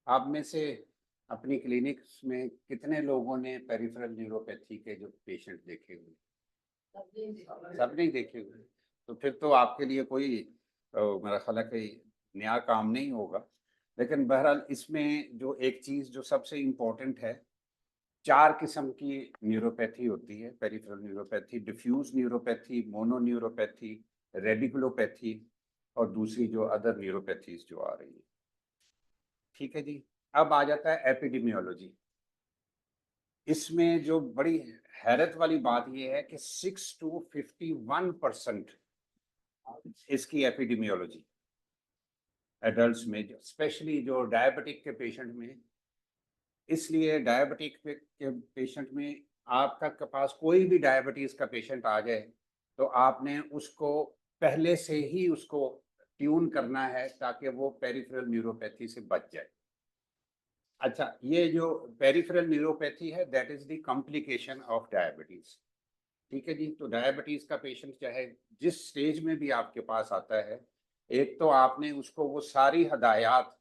आप में से अपनी क्लिनिक्स में कितने लोगों ने पेरिफेरल न्यूरोपैथी के जो पेशेंट देखे हुए? सब नहीं देखे हुए। तो फिर तो आपके लिए कोई मेरा ख्याल है कि नया काम नहीं होगा। लेकिन बहरहाल इसमें जो एक चीज़ जो सबसे इम्पोर्टेंट है, 4 किस्म की न्यूरोपैथी होती है, peripheral neuropathy, diffuse neuropathy, mono neuropathy, radiculopathy और दूसरी जो अदर न्यूरोपैथीज़ जो आ रही है। ठीक है जी। अब आ जाता है एपिडेमियोलॉजी। इसमें जो बड़ी हैरत वाली बात ये है कि 6 टू 51% इसकी एपिडेमियोलॉजी एडल्ट्स में, स्पेशली जो डायबिटिक के पेशेंट में। इसलिए डायबिटिक के पेशेंट में आपका के पास कोई भी डायबिटीज का पेशेंट आ जाए तो आपने उसको पहले से ही उसको ट्यून करना है ताकि वो पेरिफेरल न्यूरोपैथी से बच जाए। अच्छा, ये जो पेरिफेरल न्यूरोपैथी है that is the complication of diabetes. ठीक है जी। तो डायबिटीज का पेशेंट चाहे जिस स्टेज में भी आपके पास आता है, एक तो आपने उसको वो सारी हदायत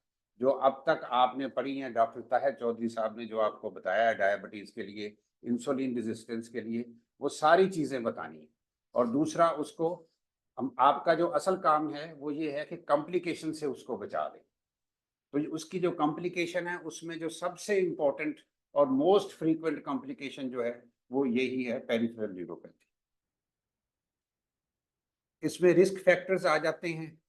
जो अब तक आपने पढ़ी हैं, डॉक्टर ताहिर चौधरी साहब ने जो आपको बताया है डायबिटीज के लिए, इंसुलिन रेजिस्टेंस के लिए, वो सारी चीजें बतानी है। और दूसरा उसको हम आपका जो असल काम है वो ये है कि कॉम्प्लिकेशन से उसको बचा दें। तो उसकी जो कॉम्प्लिकेशन है उसमें जो सबसे इम्पोर्टेंट और मोस्ट फ्रीक्वेंट कॉम्प्लिकेशन जो है वो यही है, पेरिफेरल न्यूरोपैथी। इसमें रिस्क फैक्टर्स आ जाते हैं।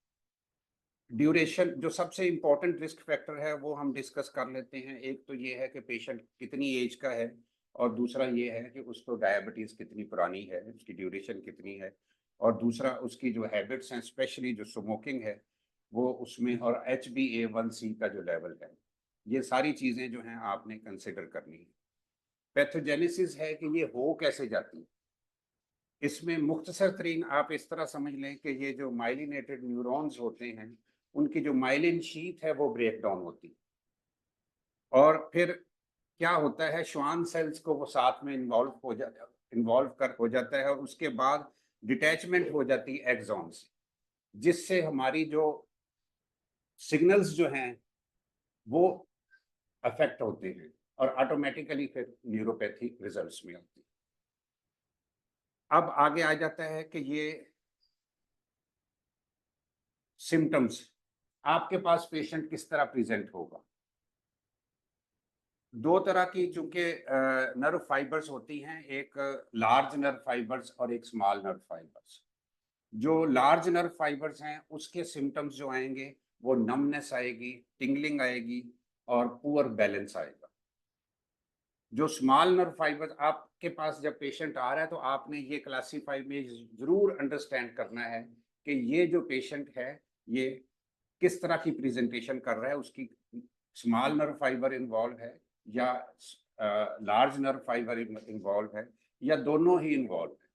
ड्यूरेशन जो सबसे इम्पोर्टेंट रिस्क फैक्टर है वो हम डिस्कस कर लेते हैं। एक तो ये है कि पेशेंट कितनी एज का है, और दूसरा ये है कि उसको डायबिटीज कितनी पुरानी है, उसकी ड्यूरेशन कितनी है, और दूसरा उसकी जो हैबिट्स हैं, स्पेशली जो स्मोकिंग है वो उसमें, और HbA1c का जो लेवल है। ये सारी चीज़ें जो हैं आपने कंसिडर करनी है। पैथोजेनेसिस है कि ये हो कैसे जाती है। इसमें मुख्तसर तरीन आप इस तरह समझ लें कि ये जो माइलिनेटेड न्यूरॉन्स होते हैं उनकी जो माइलिन शीथ है वो ब्रेक डाउन होती है, और फिर क्या होता है, श्वान सेल्स को वो साथ में इन्वॉल्व हो जाता है, और उसके बाद डिटैचमेंट हो जाती है एक्सॉन से, जिससे हमारी जो सिग्नल्स जो हैं वो अफेक्ट होते हैं, और ऑटोमेटिकली फिर न्यूरोपैथी रिजल्ट्स में आती है। अब आगे आ जाता है कि ये सिम्टम्स, आपके पास पेशेंट किस तरह प्रेजेंट होगा। दो तरह की चूंकि नर्व फाइबर्स होती हैं, एक लार्ज नर्व फाइबर्स और एक स्मॉल नर्व फाइबर्स। जो लार्ज नर्व फाइबर्स हैं उसके सिम्टम्स जो आएंगे वो नमनेस आएगी, टिंगलिंग आएगी और पुअर बैलेंस आएगा। जो स्मॉल नर्व फाइबर्स आपके पास जब पेशेंट आ रहा है तो आपने ये क्लासीफाई में जरूर अंडरस्टैंड करना है कि ये जो पेशेंट है ये किस तरह की प्रेजेंटेशन कर रहा है, उसकी स्मॉल नर्व फाइबर इन्वॉल्व है या लार्ज नर्व फाइबर इन्वॉल्व है या दोनों ही इन्वॉल्व है।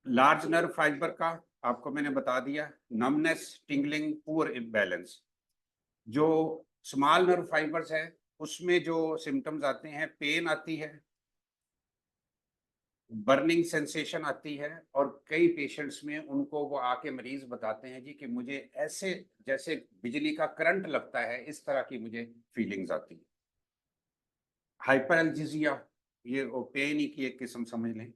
लार्ज नर्व फाइबर का आपको मैंने बता दिया, नमनेस, टिंगलिंग, पुअर बैलेंस। जो स्मॉल नर्व फाइबर्स है उसमें जो सिम्टम्स आते हैं, पेन आती है, बर्निंग सेंसेशन आती है, और कई पेशेंट्स में उनको वो आके मरीज बताते हैं जी कि मुझे ऐसे जैसे बिजली का करंट लगता है, इस तरह की मुझे फीलिंग्स आती है। हाइपरएल्जीजिया, ये वो पेन ही की एक किस्म समझ लें।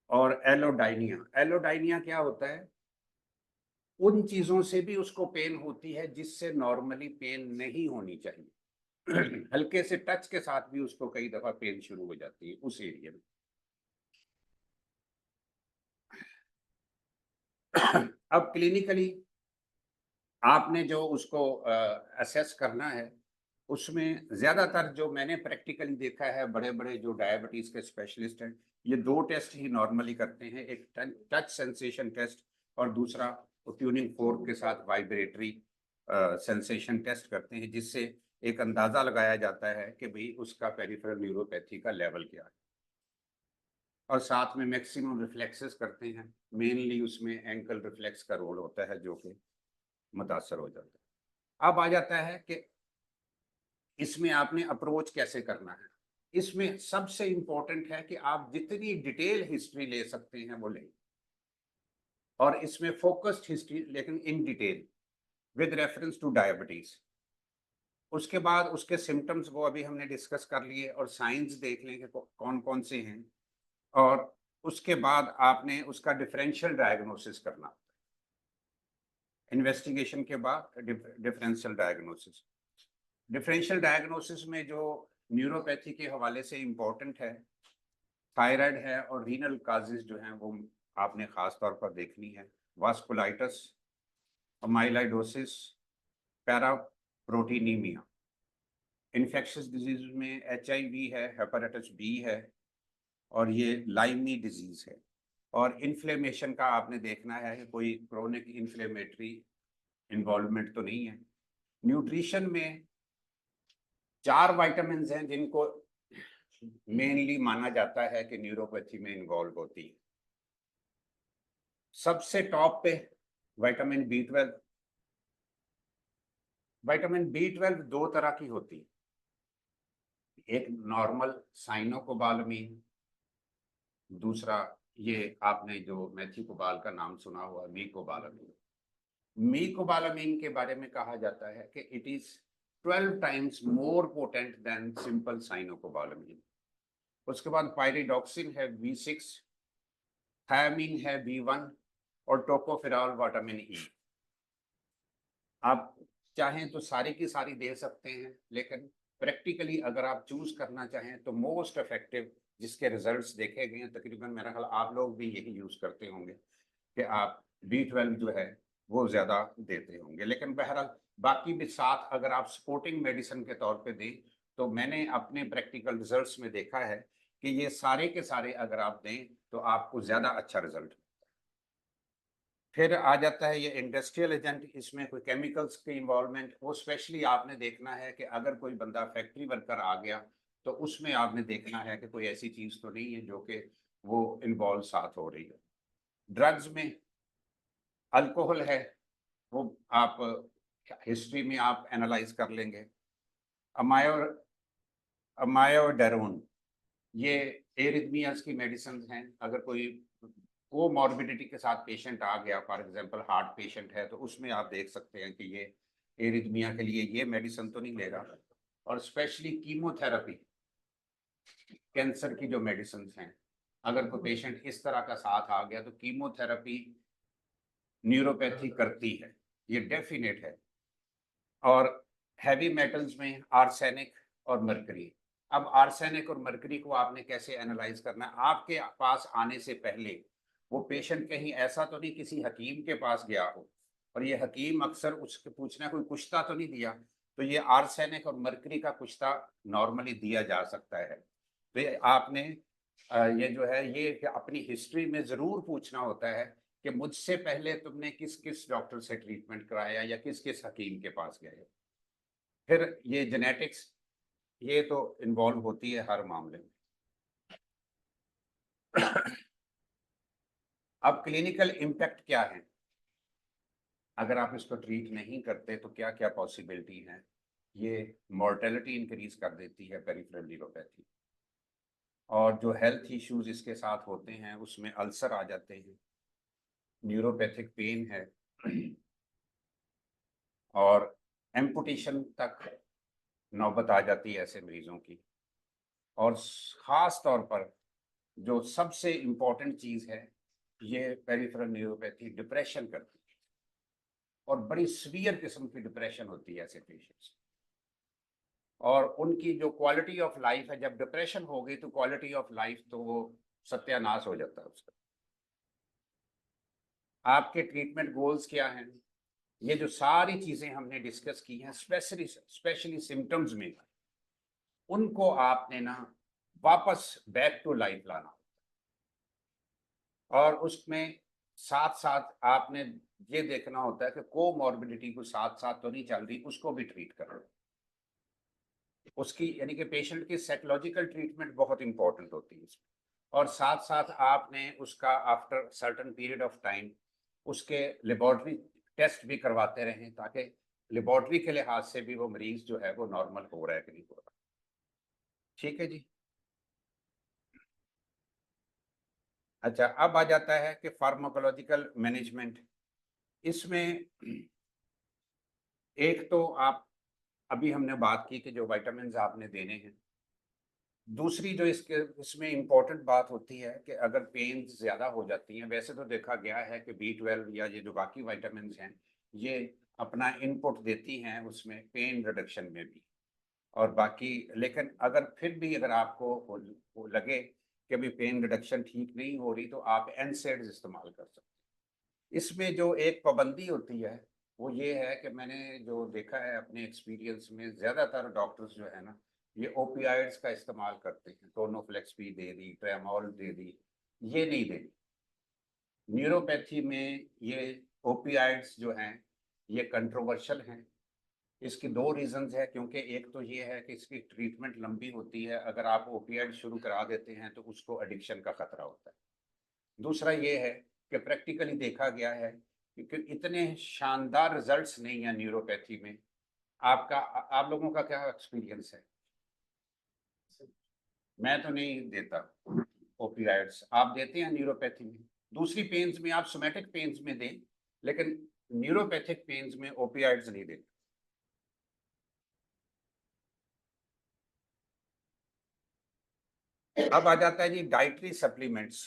और एलोडाइनिया, एलोडाइनिया क्या होता है, उन चीजों से भी उसको पेन होती है जिससे नॉर्मली पेन नहीं होनी चाहिए। हल्के से टच के साथ भी उसको कई दफा पेन शुरू हो जाती है उस एरिया में। अब क्लिनिकली आपने जो उसको असेस करना है, उसमें ज़्यादातर जो मैंने प्रैक्टिकली देखा है, बड़े बड़े जो डायबिटीज़ के स्पेशलिस्ट हैं, ये दो टेस्ट ही नॉर्मली करते हैं, एक टच सेंसेशन टेस्ट और दूसरा ट्यूनिंग फोर्क के साथ वाइब्रेटरी सेंसेशन टेस्ट करते हैं, जिससे एक अंदाज़ा लगाया जाता है कि भाई उसका पेरिफेरल न्यूरोपैथी का लेवल क्या है। और साथ में मैक्सिमम रिफ्लेक्सेस करते हैं, मेनली उसमें एंकल रिफ्लेक्स का रोल होता है जो कि मुतासर हो जाता है। अब आ जाता है कि इसमें आपने अप्रोच कैसे करना है। इसमें सबसे इंपॉर्टेंट है कि आप जितनी डिटेल हिस्ट्री ले सकते हैं वो लें, और इसमें फोकस्ड हिस्ट्री लेकिन in detail with reference two diabetes. उसके बाद उसके सिम्टम्स वो अभी हमने डिस्कस कर लिए और साइंस देख लें कि कौन कौन से हैं, और उसके बाद आपने उसका डिफरेंशियल डायग्नोसिस करना, इन्वेस्टिगेशन के बाद डिफरेंशियल डायग्नोसिस। डिफरेंशियल डायग्नोसिस में जो न्यूरोपैथी के हवाले से इम्पोर्टेंट है, थायराइड है और रीनल काजेज जो हैं वो आपने खास तौर पर देखनी है। वास्कुलाइटिस, अमाइलाइडोसिस, पैराप्रोटीनीमिया। इन्फेक्शियस डिजीज में HIV है, हेपेटाइटिस बी है, और ये लाइमी डिजीज है। और इन्फ्लेमेशन का आपने देखना है कि कोई क्रोनिक इन्फ्लेमेटरी इन्वॉल्वमेंट तो नहीं है। न्यूट्रिशन में 4 विटामिन हैं जिनको मेनली माना जाता है कि न्यूरोपैथी में इन्वॉल्व होती है। सबसे टॉप पे विटामिन B12। विटामिन B12 दो तरह की होती है, एक नॉर्मल साइनोकोबालामीन, दूसरा ये आपने जो मेथिकोबाल का नाम सुना हुआ मीकोबालामीन। मीकोबालामीन के बारे में कहा जाता है कि it is 12 times more potent than simple cyanocobalamin. उसके बाद पायरिडॉक्सिन है B6, थायामीन है B1 और टोकोफेरॉल विटामिन E। आप चाहें तो सारी की सारी दे सकते हैं, लेकिन प्रैक्टिकली अगर आप चूज करना चाहें तो मोस्ट इफेक्टिव जिसके रिजल्ट्स देखे गए हैं, तकरीबन मेरा ख्याल आप लोग भी यही यूज करते होंगे कि आप B12 जो है वो ज्यादा देते होंगे। लेकिन बहरहाल बाकी भी साथ अगर आप सपोर्टिंग मेडिसिन के तौर पे दें तो मैंने अपने प्रैक्टिकल रिजल्ट्स में देखा है कि ये सारे के सारे अगर आप दें तो आपको ज्यादा अच्छा रिजल्ट। फिर आ जाता है ये इंडस्ट्रियल एजेंट, इसमें कोई केमिकल्स की इन्वॉल्वमेंट, वो स्पेशली आपने देखना है कि अगर कोई बंदा फैक्ट्री वर्कर आ गया तो उसमें आपने देखना है कि कोई ऐसी चीज तो नहीं है जो कि वो इन्वॉल्व साथ हो रही है। ड्रग्स में अल्कोहल है, वो आप हिस्ट्री में आप एनालाइज कर लेंगे। अमायो अमायोडेरोन, ये एरिथमियास की मेडिसिन हैं। अगर कोई कोमॉर्बिडिटी के साथ पेशेंट आ गया, फॉर एग्जांपल हार्ट पेशेंट है, तो उसमें आप देख सकते हैं कि ये एरिथमिया के लिए ये मेडिसिन तो नहीं लेगा। और स्पेशली कीमोथेरेपी, कैंसर की जो मेडिसिन हैं, अगर कोई पेशेंट इस तरह का साथ आ गया तो कीमोथेरेपी न्यूरोपैथी करती है, ये डेफिनेट है। और हैवी मेटल्स में आर्सेनिक और मरकरी। अब आर्सेनिक और मरकरी को आपने कैसे एनालाइज करना है, आपके पास आने से पहले वो पेशेंट कहीं ऐसा तो नहीं किसी हकीम के पास गया हो और ये हकीम अक्सर उसके पूछना कोई कुश्ता तो नहीं दिया, तो ये आर्सेनिक और मरकरी का कुश्ता नॉर्मली दिया जा सकता है। तो ये आपने ये जो है ये कि अपनी हिस्ट्री में जरूर पूछना होता है कि मुझसे पहले तुमने किस किस डॉक्टर से ट्रीटमेंट कराया या किस किस हकीम के पास गए। फिर ये जेनेटिक्स, ये तो इन्वॉल्व होती है हर मामले में। अब क्लिनिकल इम्पैक्ट क्या है, अगर आप इसको ट्रीट नहीं करते तो क्या क्या पॉसिबिलिटी है। ये मोर्टेलिटी इंक्रीज कर देती है पेरिफेरल न्यूरोपैथी, और जो हेल्थ इश्यूज इसके साथ होते हैं उसमें अल्सर आ जाते हैं, न्यूरोपैथिक पेन है, और एम्पुटेशन तक नौबत आ जाती है ऐसे मरीजों की। और खास तौर पर जो सबसे इम्पोर्टेंट चीज है, ये पेरिफेरल न्यूरोपैथी डिप्रेशन करती है, और बड़ी सीवियर किस्म की डिप्रेशन होती है ऐसे पेशेंट्स। और उनकी जो क्वालिटी ऑफ लाइफ है, जब डिप्रेशन हो गई तो क्वालिटी ऑफ लाइफ तो वो सत्यानाश हो जाता है उसका। आपके ट्रीटमेंट गोल्स क्या हैं, ये जो सारी चीजें हमने डिस्कस की हैं, स्पेशली सिम्टम्स में, उनको आपने ना वापस बैक टू लाइफ लाना, और उसमें साथ साथ आपने ये देखना होता है कि कोमॉर्बिडिटी को साथ साथ तो नहीं चल रही, उसको भी ट्रीट करो। उसकी यानी कि पेशेंट की साइकोलॉजिकल ट्रीटमेंट बहुत इंपॉर्टेंट होती है इसमें। और साथ साथ आपने उसका after certain period of time उसके लेबोरेटरी टेस्ट भी करवाते रहें, ताकि लेबोरेटरी के लिहाज से भी वो मरीज जो है वो नॉर्मल हो रहा है कि नहीं हो रहा। ठीक है जी। अच्छा, अब आ जाता है कि फार्माकोलॉजिकल मैनेजमेंट। इसमें एक तो आप अभी हमने बात की कि जो विटामिन आपने देने हैं। दूसरी जो इसमें इम्पोर्टेंट बात होती है कि अगर पेन ज़्यादा हो जाती हैं, वैसे तो देखा गया है कि B12 या ये जो बाकी विटामिन हैं, ये अपना इनपुट देती हैं उसमें पेन रिडक्शन में भी। और बाकी लेकिन अगर फिर भी अगर आपको वो लगे कि अभी पेन रिडक्शन ठीक नहीं हो रही, तो आप एनसेड्स इस्तेमाल कर सकते हैं। इसमें जो एक पाबंदी होती है वो ये है कि मैंने जो देखा है अपने एक्सपीरियंस में, ज़्यादातर डॉक्टर्स जो है ना, ये ओपियाइड्स का इस्तेमाल करते हैं। टोनोफ्लेक्स भी दे दी, ट्रेमोल दे दी, ये नहीं देनी। न्यूरोपैथी में ये ओपियाइड्स जो हैं ये कंट्रोवर्शियल हैं। इसकी दो रीजंस है, क्योंकि एक तो ये है कि इसकी ट्रीटमेंट लंबी होती है। अगर आप ओपियाइड शुरू करा देते हैं तो उसको एडिक्शन का खतरा होता है। दूसरा ये है कि प्रैक्टिकली देखा गया है कि इतने शानदार रिजल्ट्स नहीं है न्यूरोपैथी में। आप लोगों का क्या एक्सपीरियंस है? मैं तो नहीं देता ओपियाइड्स। आप देते हैं न्यूरोपैथी में? दूसरी पेन्स में आप सोमैटिक पेन्स में दें, लेकिन न्यूरोपैथिक पेन्स में ओपियाइड्स नहीं देते। अब आ जाता है जी डाइटरी सप्लीमेंट्स।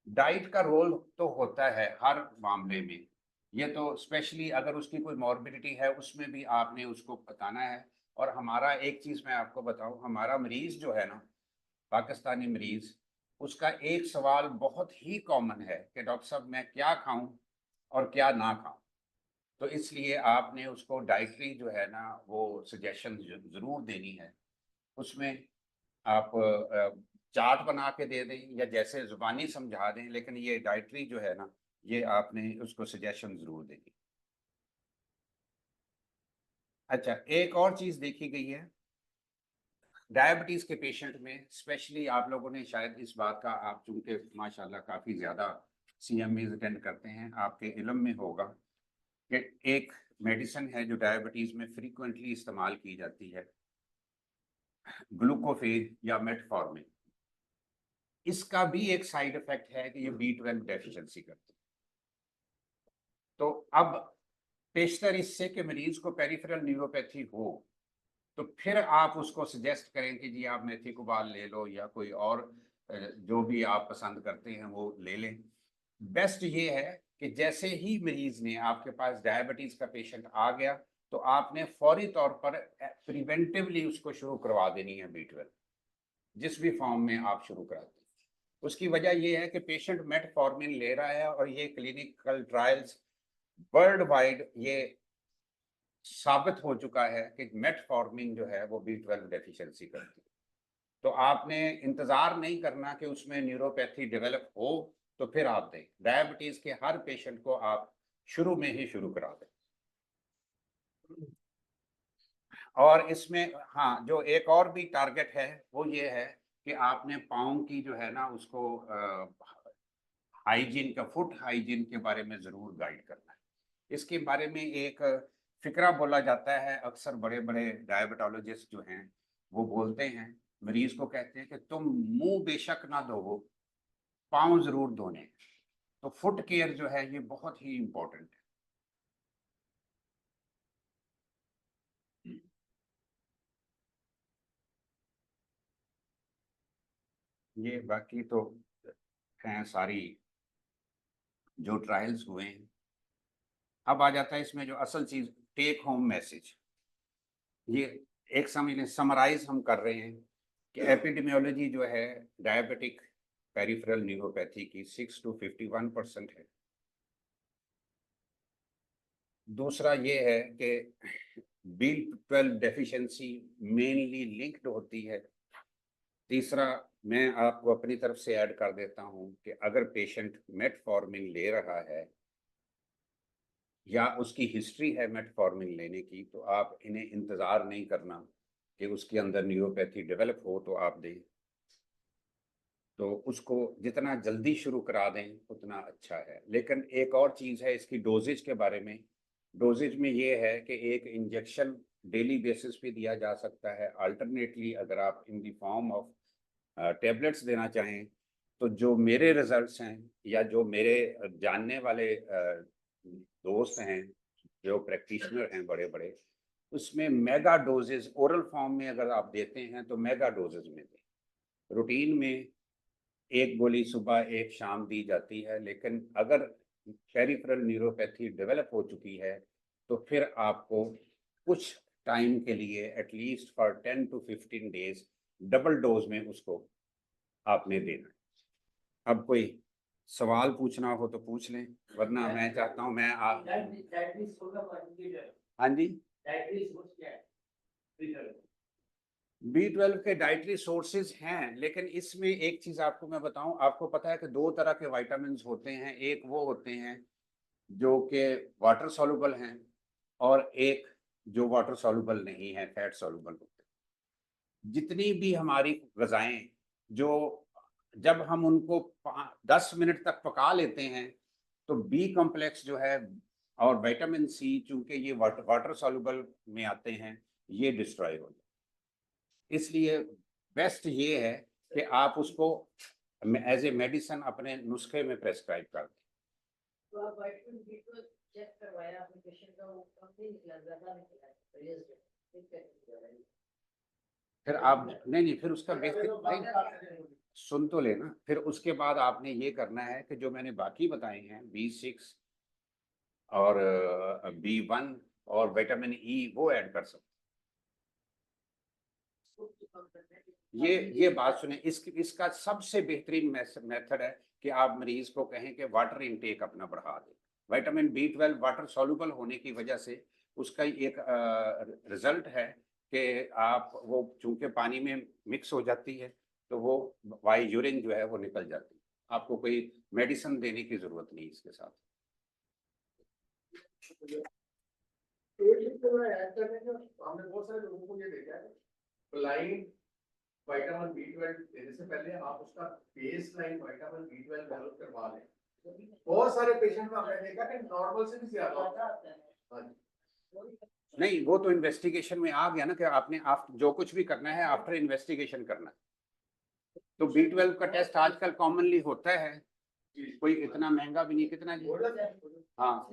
डाइट का रोल तो होता है हर मामले में। ये तो स्पेशली अगर उसकी कोई मॉर्बिडिटी है उसमें भी आपने उसको बताना है। और हमारा एक चीज़ मैं आपको बताऊं, हमारा मरीज़ जो है ना, पाकिस्तानी मरीज़, उसका एक सवाल बहुत ही कॉमन है कि डॉक्टर साहब मैं क्या खाऊं और क्या ना खाऊं। तो इसलिए आपने उसको डाइटरी जो है ना वो सजेशन ज़रूर देनी है। उसमें आप चार्ट बना के दे दें या जैसे जुबानी समझा दें, लेकिन ये डाइटरी जो है ना, ये आपने उसको सजेशन जरूर देनी। अच्छा, एक और चीज देखी गई है डायबिटीज के पेशेंट में, स्पेशली आप लोगों ने शायद इस बात का, आप चूंकि माशाल्लाह काफी ज्यादा CMEs अटेंड करते हैं, आपके इल्म में होगा कि एक मेडिसिन है जो डायबिटीज में फ्रीक्वेंटली इस्तेमाल की जाती है, ग्लूकोफेज या मेटफॉर्मिन। इसका भी एक साइड इफेक्ट है कि ये B12 डेफिशिएंसी करती है। तो अब पेशतर इससे कि मरीज को पेरिफेरल न्यूरोपैथी हो, तो फिर आप उसको सजेस्ट करें कि जी आप मेथी कुबाल ले लो या कोई और जो भी आप पसंद करते हैं वो ले लें। बेस्ट ये है कि जैसे ही मरीज ने आपके पास डायबिटीज का पेशेंट आ गया, तो आपने फौरी तौर पर प्रिवेंटिवली उसको शुरू करवा देनी है B12, जिस भी फॉर्म में आप शुरू कराते हैं। उसकी वजह यह है कि पेशेंट मेटफॉर्मिन ले रहा है और ये क्लिनिकल ट्रायल्स वर्ल्ड वाइड ये साबित हो चुका है कि मेटफॉर्मिन जो है वो B12 डेफिशिएंसी करती है। तो आपने इंतजार नहीं करना कि उसमें न्यूरोपैथी डेवलप हो तो फिर आप दें। डायबिटीज के हर पेशेंट को आप शुरू में ही शुरू करा दें। और इसमें हाँ, जो एक और भी टारगेट है वो ये है कि आपने पाँव की जो है ना उसको हाइजीन का, फुट हाइजीन के बारे में जरूर गाइड करना है। इसके बारे में एक फिक्रा बोला जाता है, अक्सर बड़े बड़े डायबिटोलॉजिस्ट जो हैं वो बोलते हैं, मरीज को कहते हैं कि तुम मुंह बेशक ना धोवो, पाँव जरूर धोने हैं। तो फुट केयर जो है ये बहुत ही इंपॉर्टेंट है। ये बाकी तो हैं सारी जो ट्रायल्स हुए हैं। अब आ जाता है इसमें जो असल चीज, टेक होम मैसेज। ये एक समय समराइज हम कर रहे हैं कि एपिडेमियोलॉजी जो है डायबिटिक पेरिफेरल न्यूरोपैथी की 6 to 51% है। दूसरा ये है कि B12 डेफिशिएंसी मेनली लिंक्ड होती है। तीसरा, मैं आपको अपनी तरफ से ऐड कर देता हूं कि अगर पेशेंट मेटफॉर्मिन ले रहा है या उसकी हिस्ट्री है मेटफॉर्मिन लेने की, तो आप इन्हें इंतज़ार नहीं करना कि उसके अंदर न्यूरोपैथी डेवलप हो तो आप दें। तो उसको जितना जल्दी शुरू करा दें उतना अच्छा है। लेकिन एक और चीज़ है इसकी डोजेज के बारे में। डोजेज में ये है कि एक इंजेक्शन डेली बेसिस पे दिया जा सकता है। अल्टरनेटली अगर आप in the form of tablets देना चाहें, तो जो मेरे रिजल्ट्स हैं या जो मेरे जानने वाले दोस्त हैं जो प्रैक्टिशनर हैं बड़े बड़े, उसमें मेगा डोजेज ओरल फॉर्म में अगर आप देते हैं तो मेगा डोजेज में दें। रूटीन में एक गोली सुबह एक शाम दी जाती है, लेकिन अगर पेरिफेरल न्यूरोपैथी डेवलप हो चुकी है तो फिर आपको कुछ टाइम के लिए at least for 10 to 15 days double dose में उसको आपने देना है। अब कोई सवाल पूछना हो तो पूछ लें, वरना मैं चाहता हूं मैं आप हाँ जी B12 के डाइटरी सोर्सेज हैं, लेकिन इसमें एक चीज आपको मैं बताऊं, आपको पता है कि दो तरह के विटामिन होते हैं, एक वो होते हैं जो कि वाटर सॉल्युबल हैं और एक जो वाटर सॉल्युबल नहीं है, फैट सॉल्युबल होते हैं। जितनी भी हमारी गजाएं जो जब हम उनको 10 मिनट तक पका लेते हैं तो बी कॉम्प्लेक्स जो है और विटामिन सी, चूंकि ये वाटर सॉल्युबल में आते हैं, ये डिस्ट्रॉय हो जाते हैं। इसलिए बेस्ट ये है कि आप उसको एज ए मेडिसिन अपने नुस्खे में प्रेस्क्राइब कर दें। तो आप विटामिन बी को चेक करवाया आपने पेशेंट का, वो कम नहीं निकला, ज्यादा निकला, फिर आप नहीं फिर उसका बेसिक नहीं सुन तो लेना। फिर उसके बाद आपने ये करना है कि जो मैंने बाकी बताए हैं B6 और B1 और विटामिन ई, वो ऐड कर सकते। ये बात सुने, इसका सबसे बेहतरीन मेथड है कि आप मरीज को कहें कि वाटर इनटेक अपना बढ़ा दें। विटामिन B12 वाटर सॉल्युबल होने की वजह से उसका एक रिजल्ट है कि आप वो चूंकि पानी में मिक्स हो जाती है तो वो बाय यूरिन जो है वो निकल जाती है। आपको कोई मेडिसिन देने की जरूरत नहीं इसके साथ। हमने बहुत सारे लोगों को ये देखा है, ब्लाइंड विटामिन B12 देने से पहले आप उसका base line vitamin B12 develop करवा लें। बहुत सारे पेशेंट में हमने देखा कि नॉर्मल से भी ज्यादा होता है। नहीं, वो तो इन्वेस्टिगेशन में आ गया ना कि आपने जो कुछ भी करना है आफ्टर इन्वेस्टिगेशन करना है। तो B12 का टेस्ट आजकल कॉमनली होता है, कोई इतना महंगा भी नहीं, कितना जी। हाँ,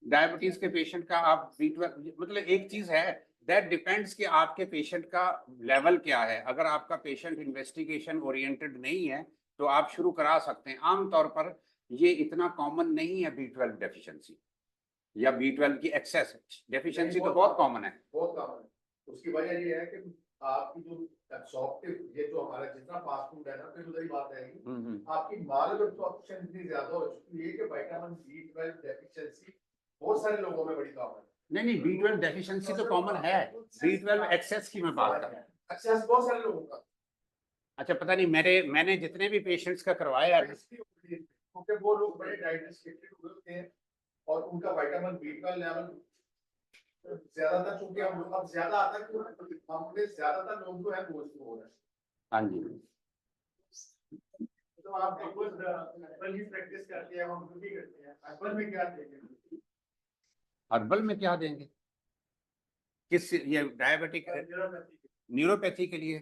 डायबिटीज के पेशेंट का आप B12 मतलब एक चीज है, दैट डिपेंड्स कि आपके पेशेंट का लेवल क्या है। अगर आपका पेशेंट इन्वेस्टिगेशन ओरिएंटेड नहीं है तो आप शुरू करा सकते हैं। आमतौर पर ये इतना कॉमन नहीं है B12 डेफिशिएंसी या B12 की एक्सेस डेफिशिएंसी तो बहुत कॉमन है, बहुत कॉमन है। उसकी वजह ये है कि आपकी जो एब्सॉर्प्टिव, ये जो हमारा जितना फास्ट फूड है ना, फिर उधर ही बात आएगी, आपकी माल एब्सॉर्प्शन इतनी ज्यादा हो चुकी है कि विटामिन B12 डेफिशिएंसी बहुत सारे लोगों में बड़ी कॉमन है। नहीं B12 डेफिशिएंसी तो कॉमन है, B12 एक्सेस की मैं बात कर रहा हूं। एक्सेस बहुत सारे लोगों का। अच्छा, पता नहीं, मैंने जितने भी पेशेंट्स का करवाया है, क्योंकि वो लोग बड़े डाइट रिस्ट्रिक्टेड हुए होते हैं और उनका विटामिन B12 लेवल ज्यादातर, चूंकि हम लोग अब ज्यादा आता है कि हमने ज्यादातर लोग जो है वो हो रहे हैं। हाँ जी, तो आप हर्बल की प्रैक्टिस करते हैं, हम भी करते हैं। हर्बल में क्या देंगे? हर्बल में क्या देंगे? किस, ये डायबिटिक न्यूरोपैथी के लिए?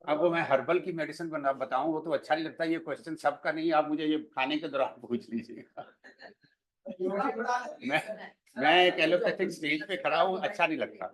अब वो मैं हर्बल की मेडिसिन बताऊं वो तो अच्छा नहीं लगता। ये क्वेश्चन सबका नहीं, आप मुझे ये खाने के दौरान पूछ लीजिएगा। मैं एक एलोपैथिक स्टेज पे खड़ा हूँ, अच्छा नहीं लगता।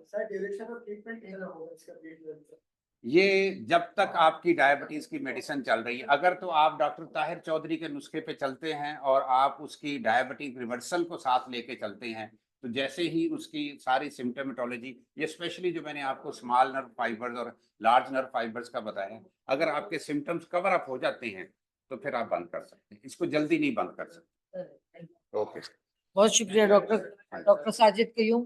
ये जब तक आपकी डायबिटीज की मेडिसिन चल रही है, अगर तो आप डॉक्टर ताहिर चौधरी के नुस्खे पे चलते हैं और आप उसकी डायबिटिक रिवर्सल को साथ लेके चलते हैं, तो जैसे ही उसकी सारी सिम्टोमेटोलॉजी, ये स्पेशली जो मैंने आपको स्मॉल नर्व फाइबर्स और लार्ज नर्व फाइबर्स का बताया, अगर आपके सिम्टम्स कवर अप हो जाते हैं तो फिर आप बंद कर सकते हैं, इसको जल्दी नहीं बंद कर सकते। ओके, बहुत शुक्रिया डॉक्टर साजिद कयूम।